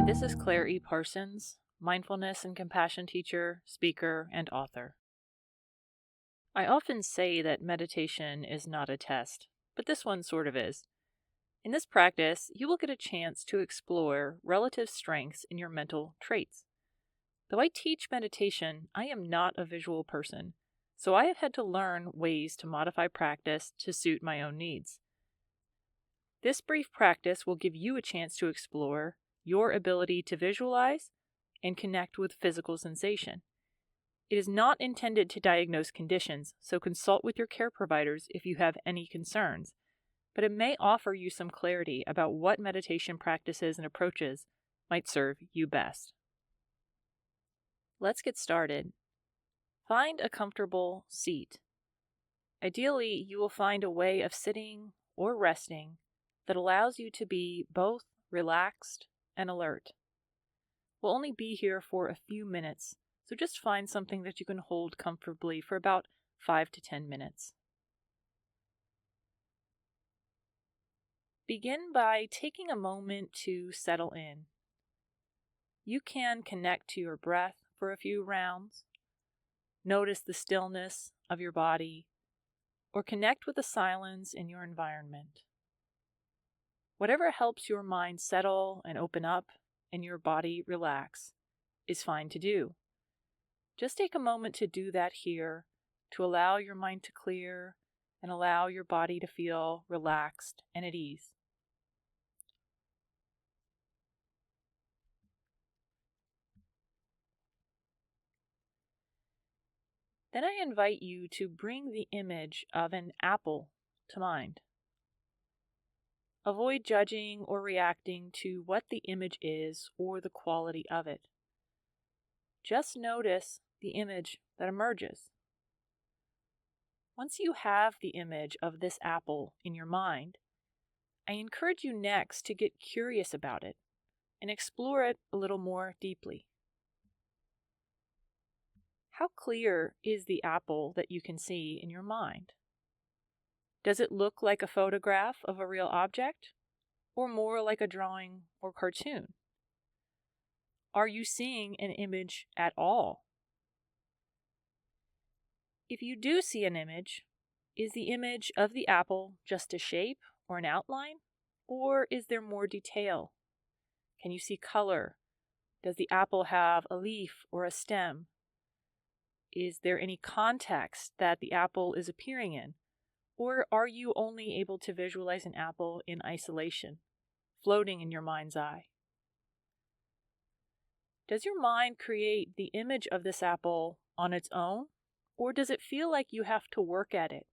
this is Claire E. Parsons, mindfulness and compassion teacher, speaker, and author. I often say that meditation is not a test, but this one sort of is. In this practice, you will get a chance to explore relative strengths in your mental traits. Though I teach meditation, I am not a visual person, so I have had to learn ways to modify practice to suit my own needs. This brief practice will give you a chance to explore your ability to visualize and connect with physical sensation. It is not intended to diagnose conditions, so consult with your care providers if you have any concerns, but it may offer you some clarity about what meditation practices and approaches might serve you best. Let's get started. Find a comfortable seat. Ideally, you will find a way of sitting or resting that allows you to be both relaxed and alert. We'll only be here for a few minutes, so just find something that you can hold comfortably for about 5 to 10 minutes. Begin by taking a moment to settle in. You can connect to your breath for a few rounds, notice the stillness of your body, or connect with the silence in your environment. Whatever helps your mind settle and open up and your body relax is fine to do. Just take a moment to do that here, to allow your mind to clear and allow your body to feel relaxed and at ease. Then I invite you to bring the image of an apple to mind. Avoid judging or reacting to what the image is or the quality of it. Just notice the image that emerges. Once you have the image of this apple in your mind, I encourage you next to get curious about it and explore it a little more deeply. How clear is the apple that you can see in your mind? Does it look like a photograph of a real object, or more like a drawing or cartoon? Are you seeing an image at all? If you do see an image, is the image of the apple just a shape or an outline, or is there more detail? Can you see color? Does the apple have a leaf or a stem? Is there any context that the apple is appearing in? Or are you only able to visualize an apple in isolation, floating in your mind's eye? Does your mind create the image of this apple on its own, or does it feel like you have to work at it?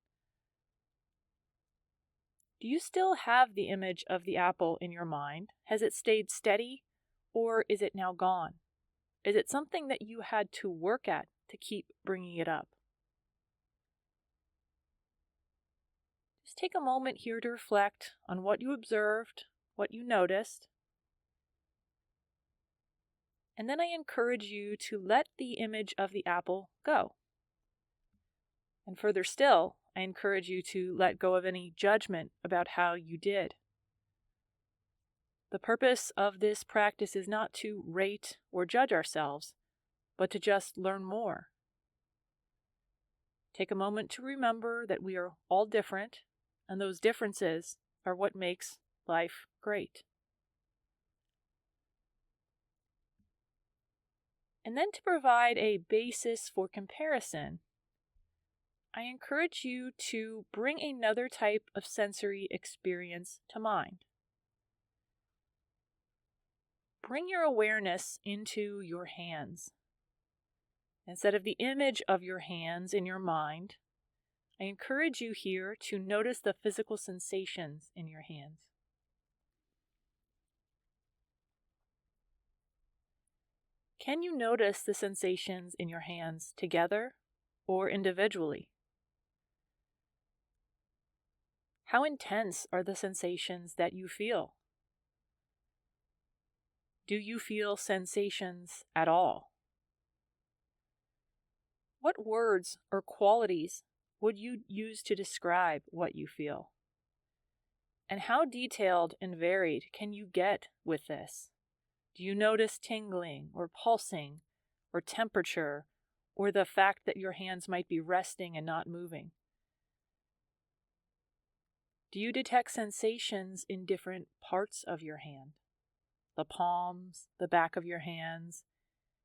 Do you still have the image of the apple in your mind? Has it stayed steady, or is it now gone? Is it something that you had to work at to keep bringing it up? Just take a moment here to reflect on what you observed, what you noticed. And then I encourage you to let the image of the apple go. And further still, I encourage you to let go of any judgment about how you did. The purpose of this practice is not to rate or judge ourselves, but to just learn more. Take a moment to remember that we are all different, and those differences are what makes life great. And then to provide a basis for comparison, I encourage you to bring another type of sensory experience to mind. Bring your awareness into your hands. Instead of the image of your hands in your mind, I encourage you here to notice the physical sensations in your hands. Can you notice the sensations in your hands together or individually? How intense are the sensations that you feel? Do you feel sensations at all? What words or qualities would you use to describe what you feel? And how detailed and varied can you get with this? Do you notice tingling or pulsing or temperature or the fact that your hands might be resting and not moving? Do you detect sensations in different parts of your hand? The palms, the back of your hands,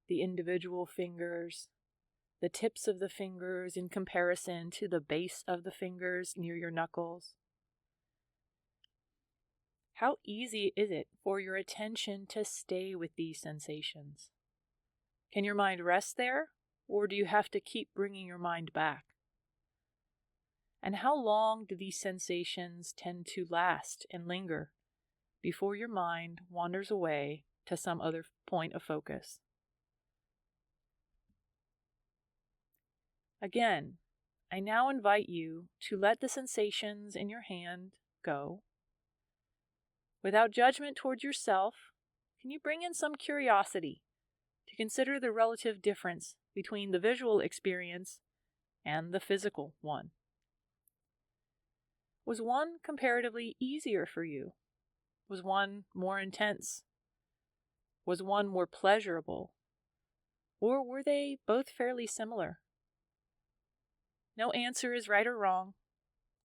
the individual fingers, the tips of the fingers in comparison to the base of the fingers near your knuckles? How easy is it for your attention to stay with these sensations? Can your mind rest there, or do you have to keep bringing your mind back? And how long do these sensations tend to last and linger before your mind wanders away to some other point of focus? Again, I now invite you to let the sensations in your hand go. Without judgment towards yourself, can you bring in some curiosity to consider the relative difference between the visual experience and the physical one? Was one comparatively easier for you? Was one more intense? Was one more pleasurable? Or were they both fairly similar? No answer is right or wrong.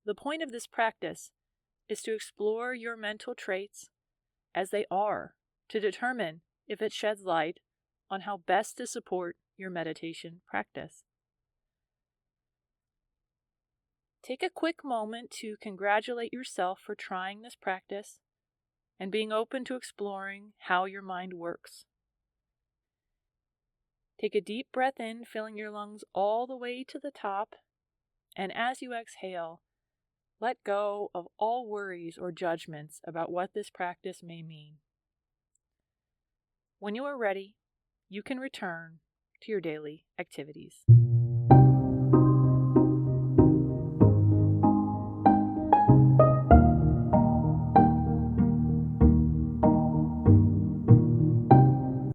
The point of this practice is to explore your mental traits as they are to determine if it sheds light on how best to support your meditation practice. Take a quick moment to congratulate yourself for trying this practice and being open to exploring how your mind works. Take a deep breath in, filling your lungs all the way to the top, and as you exhale, let go of all worries or judgments about what this practice may mean. When you are ready, you can return to your daily activities.